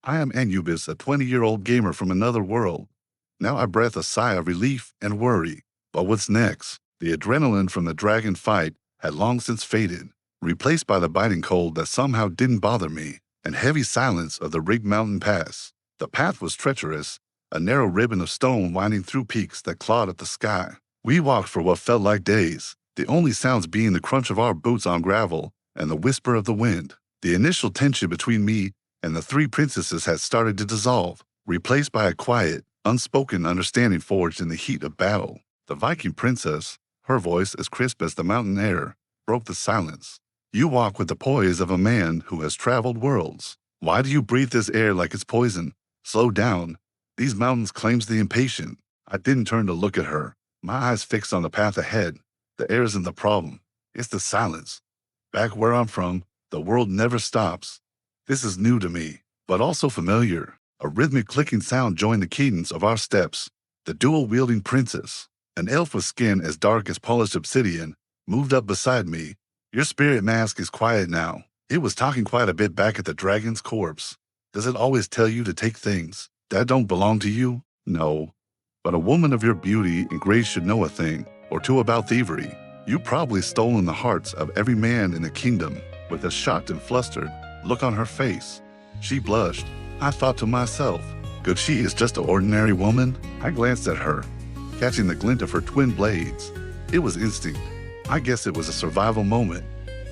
I am Anubis, a 20-year-old gamer from another world. Now I breathe a sigh of relief and worry. But what's next? The adrenaline from the dragon fight had long since faded, replaced by the biting cold that somehow didn't bother me, and heavy silence of the rigged mountain pass. The path was treacherous, a narrow ribbon of stone winding through peaks that clawed at the sky. We walked for what felt like days, the only sounds being the crunch of our boots on gravel and the whisper of the wind. The initial tension between me and the three princesses had started to dissolve, replaced by a quiet, unspoken understanding forged in the heat of battle. The Viking princess, her voice as crisp as the mountain air, broke the silence. You walk with the poise of a man who has traveled worlds. Why do you breathe this air like it's poison? Slow down. These mountains claims the impatient. I didn't turn to look at her, my eyes fixed on the path ahead. The air isn't the problem. It's the silence. Back where I'm from, the world never stops. This is new to me, but also familiar. A rhythmic clicking sound joined the cadence of our steps. The dual-wielding princess, an elf with skin as dark as polished obsidian, moved up beside me. Your spirit mask is quiet now. It was talking quite a bit back at the dragon's corpse. Does it always tell you to take things that don't belong to you? No. But a woman of your beauty and grace should know a thing or two about thievery. You've probably stolen the hearts of every man in the kingdom. With a shocked and flustered look on her face, she blushed. I thought to myself, good, she is just an ordinary woman. I glanced at her, catching the glint of her twin blades. It was instinct. I guess it was a survival moment.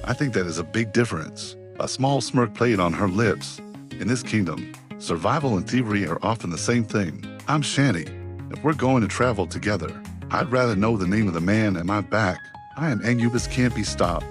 I think that is a big difference. A small smirk played on her lips. In this kingdom, survival and thievery are often the same thing. I'm Shani. If we're going to travel together, I'd rather know the name of the man at my back. I am Anubis Cntbstopp.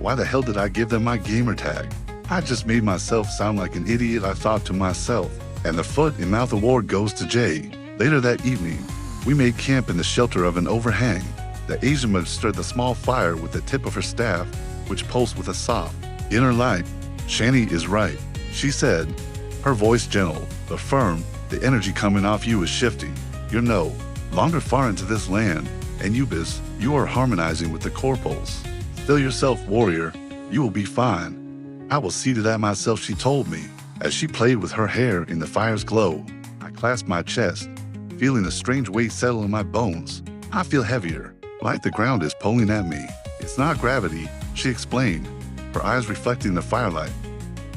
Why the hell did I give them my gamer tag? I just made myself sound like an idiot, I thought to myself. And the foot and mouth award goes to Jay. Later that evening, we made camp in the shelter of an overhang. The Asian woman stirred the small fire with the tip of her staff, which pulsed with a soft inner light. Shani is right, she said, her voice gentle but firm. The energy coming off you is shifting. You're no longer far into this land. Anubis, you are harmonizing with the core pulse. Still yourself, warrior. You will be fine. I will see to that myself, she told me, as she played with her hair in the fire's glow. I clasped my chest, feeling a strange weight settle in my bones. I feel heavier, like the ground is pulling at me. It's not gravity, she explained, her eyes reflecting the firelight.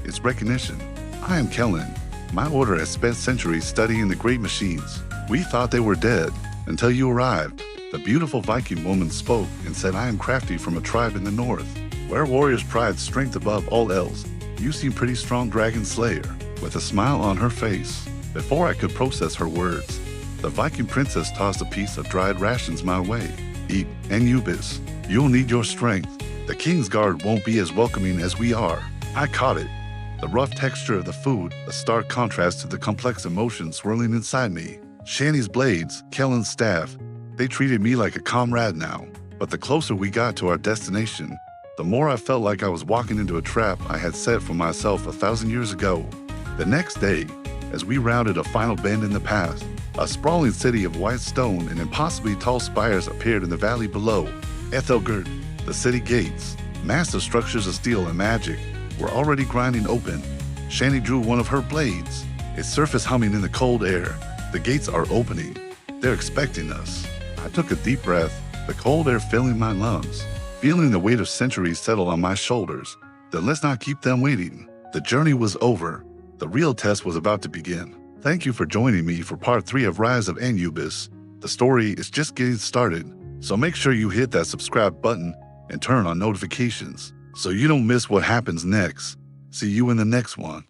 It's recognition. I am Kellen. My order has spent centuries studying the great machines. We thought they were dead until you arrived. The beautiful Viking woman spoke and said, I am crafty from a tribe in the north, where warriors pride strength above all else. You seem pretty strong, dragon slayer, with a smile on her face. Before I could process her words, the Viking princess tossed a piece of dried rations my way. Eat, Anubis. You'll need your strength. The king's guard won't be as welcoming as we are. I caught it. The rough texture of the food, a stark contrast to the complex emotions swirling inside me. Shani's blades, Kellen's staff, they treated me like a comrade now. But the closer we got to our destination, the more I felt like I was walking into a trap I had set for myself 1,000 years ago. The next day, as we rounded a final bend in the path, a sprawling city of white stone and impossibly tall spires appeared in the valley below. Aethelgard, the city gates, massive structures of steel and magic, were already grinding open. Shani drew one of her blades, its surface humming in the cold air. The gates are opening. They're expecting us. I took a deep breath, the cold air filling my lungs, feeling the weight of centuries settle on my shoulders. Then let's not keep them waiting. The journey was over. The real test was about to begin. Thank you for joining me for part 3 of Rise of Anubis. The story is just getting started, so make sure you hit that subscribe button and turn on notifications so you don't miss what happens next. See you in the next one.